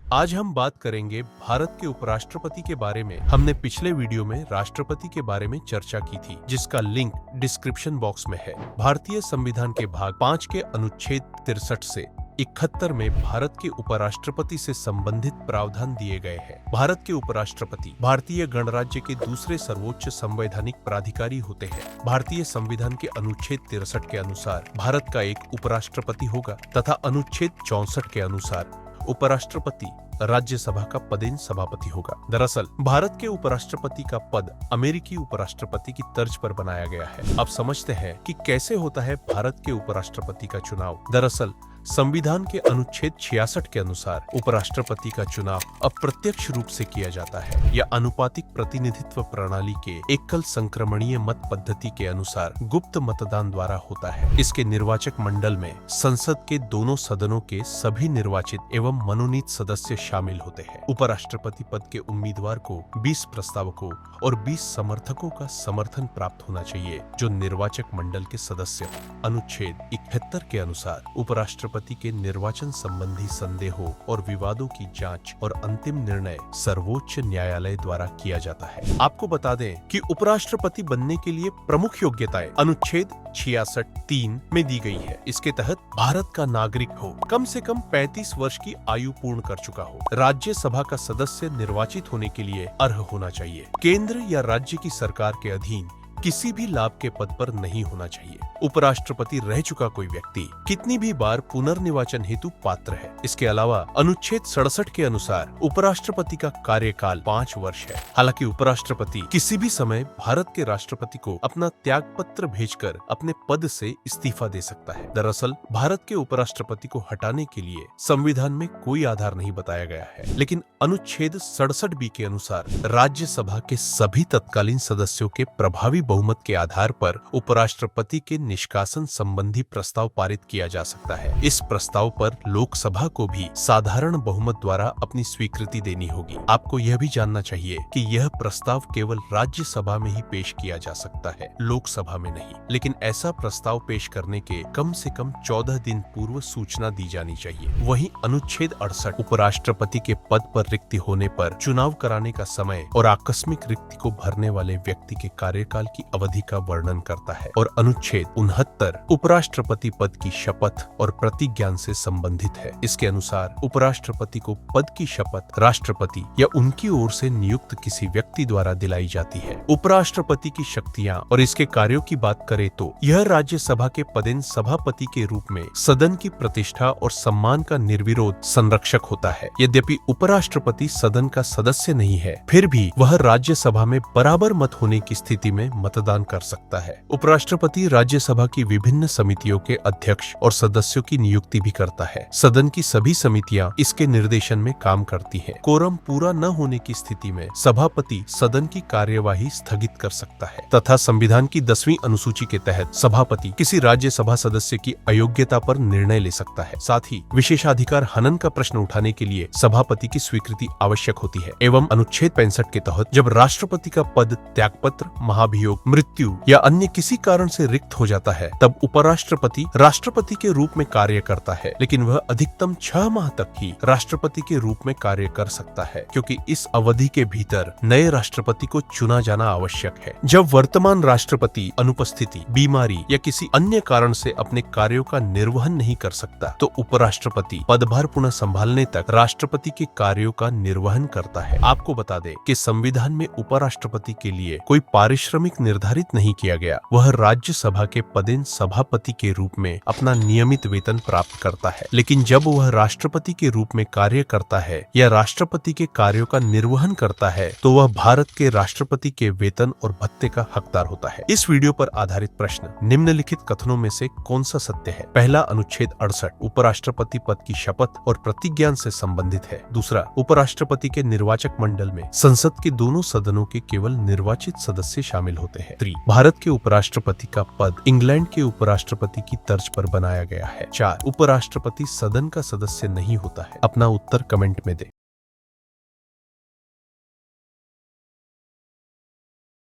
आज हम बात करेंगे भारत के उपराष्ट्रपति के बारे में। हमने पिछले वीडियो में राष्ट्रपति के बारे में चर्चा की थी, जिसका लिंक डिस्क्रिप्शन बॉक्स में है। भारतीय संविधान के भाग 5 के अनुच्छेद 63 से 71 में भारत के उपराष्ट्रपति से संबंधित प्रावधान दिए गए हैं। भारत के उपराष्ट्रपति भारतीय गणराज्य के दूसरे सर्वोच्च संवैधानिक प्राधिकारी होते हैं। भारतीय संविधान के अनुच्छेद 63 के अनुसार भारत का एक उपराष्ट्रपति होगा तथा अनुच्छेद 64 के अनुसार उपराष्ट्रपति राज्यसभा का पदेन सभापति होगा। दरअसल भारत के उपराष्ट्रपति का पद अमेरिकी उपराष्ट्रपति की तर्ज पर बनाया गया है। अब समझते हैं कि कैसे होता है भारत के उपराष्ट्रपति का चुनाव। दरअसल संविधान के अनुच्छेद 66 के अनुसार उपराष्ट्रपति का चुनाव अप्रत्यक्ष रूप से किया जाता है। यह अनुपातिक प्रतिनिधित्व प्रणाली के एकल संक्रमणीय मत पद्धति के अनुसार गुप्त मतदान द्वारा होता है। इसके निर्वाचक मंडल में संसद के दोनों सदनों के सभी निर्वाचित एवं मनोनीत सदस्य शामिल होते हैं। उपराष्ट्रपति पद के उम्मीदवार को 20 प्रस्तावकों और 20 समर्थकों का समर्थन प्राप्त होना चाहिए, जो निर्वाचक मंडल के सदस्य। अनुच्छेद 71 के अनुसार उपराष्ट्रपति के निर्वाचन संबंधी संदेहों और विवादों की जांच और अंतिम निर्णय सर्वोच्च न्यायालय द्वारा किया जाता है। आपको बता दें कि उपराष्ट्रपति बनने के लिए प्रमुख योग्यताएं अनुच्छेद 66(3) में दी गई है। इसके तहत भारत का नागरिक हो, कम से कम 35 वर्ष की आयु पूर्ण कर चुका हो, राज्यसभा का सदस्य निर्वाचित होने के लिए अर्ह होना चाहिए, केंद्र या राज्य की सरकार के अधीन किसी भी लाभ के पद पर नहीं होना चाहिए, उपराष्ट्रपति रह चुका कोई व्यक्ति कितनी भी बार पुनर्निर्वाचन हेतु पात्र है। इसके अलावा अनुच्छेद 67 के अनुसार उपराष्ट्रपति का कार्यकाल 5 वर्ष है। हालांकि उपराष्ट्रपति किसी भी समय भारत के राष्ट्रपति को अपना त्याग पत्र भेजकर अपने पद से इस्तीफा दे सकता है। दरअसल भारत के उपराष्ट्रपति को हटाने के लिए संविधान में कोई आधार नहीं बताया गया है, लेकिन अनुच्छेद 67(b) के अनुसार राज्यसभा के सभी तत्कालीन सदस्यों के प्रभावी बहुमत के आधार पर उपराष्ट्रपति के निष्कासन संबंधी प्रस्ताव पारित किया जा सकता है। इस प्रस्ताव पर लोकसभा को भी साधारण बहुमत द्वारा अपनी स्वीकृति देनी होगी। आपको यह भी जानना चाहिए कि यह प्रस्ताव केवल राज्यसभा में ही पेश किया जा सकता है, लोकसभा में नहीं। लेकिन ऐसा प्रस्ताव पेश करने के कम से कम 14 दिन पूर्व सूचना दी जानी चाहिए। वहीं अनुच्छेद 68 उपराष्ट्रपति के पद पर रिक्ति होने पर चुनाव कराने का समय और आकस्मिक रिक्ति को भरने वाले व्यक्ति के कार्यकाल की अवधि का वर्णन करता है। और अनुच्छेद 69 उपराष्ट्रपति पद की शपथ और प्रतिज्ञान से संबंधित है। इसके अनुसार उपराष्ट्रपति को पद की शपथ राष्ट्रपति या उनकी ओर से नियुक्त किसी व्यक्ति द्वारा दिलाई जाती है। उपराष्ट्रपति की शक्तियां और इसके कार्यों की बात करें तो यह राज्यसभा के पदेन सभापति के रूप में सदन की प्रतिष्ठा और सम्मान का निर्विरोध संरक्षक होता है। यद्यपि उपराष्ट्रपति सदन का सदस्य नहीं है, फिर भी वह राज्यसभा में बराबर मत होने की स्थिति में मतदान कर सकता है। उपराष्ट्रपति राज्यसभा की विभिन्न समितियों के अध्यक्ष और सदस्यों की नियुक्ति भी करता है। सदन की सभी समितियां इसके निर्देशन में काम करती हैं। कोरम पूरा न होने की स्थिति में सभापति सदन की कार्यवाही स्थगित कर सकता है तथा संविधान की 10वीं अनुसूची के तहत सभापति किसी राज्यसभा सदस्य की अयोग्यता पर निर्णय ले सकता है। साथ ही विशेषाधिकार हनन का प्रश्न उठाने के लिए सभापति की स्वीकृति आवश्यक होती है। एवं अनुच्छेद 65 के तहत जब राष्ट्रपति का पद त्यागपत्र, महाभियोग, मृत्यु या अन्य किसी कारण से रिक्त हो जाता है, तब उपराष्ट्रपति राष्ट्रपति के रूप में कार्य करता है, लेकिन वह अधिकतम 6 माह तक ही राष्ट्रपति के रूप में कार्य कर सकता है, क्योंकि इस अवधि के भीतर नए राष्ट्रपति को चुना जाना आवश्यक है। जब वर्तमान राष्ट्रपति अनुपस्थिति, बीमारी या किसी अन्य कारण से अपने कार्यों का निर्वहन नहीं कर सकता, तो उपराष्ट्रपति पदभार पुनः संभालने तक राष्ट्रपति के कार्यों का निर्वहन करता है। आपको बता दें कि संविधान में उपराष्ट्रपति के लिए कोई पारिश्रमिक निर्धारित नहीं किया गया। वह राज्यसभा के पदेन सभापति के रूप में अपना नियमित वेतन प्राप्त करता है, लेकिन जब वह राष्ट्रपति के रूप में कार्य करता है या राष्ट्रपति के कार्यों का निर्वहन करता है, तो वह भारत के राष्ट्रपति के वेतन और भत्ते का हकदार होता है। इस वीडियो पर आधारित प्रश्न निम्नलिखित कथनों में से कौन सा सत्य है? पहला, अनुच्छेद 68 उपराष्ट्रपति पद की शपथ और प्रतिज्ञान से संबंधित है। दूसरा, उपराष्ट्रपति के निर्वाचक मंडल में संसद के दोनों सदनों के केवल निर्वाचित सदस्य शामिल होते हैं। 3, भारत के उपराष्ट्रपति का पद इंग्लैंड के उपराष्ट्रपति की तर्ज पर बनाया गया है। 4, उपराष्ट्रपति सदन का सदस्य नहीं होता है। अपना उत्तर कमेंट में दें।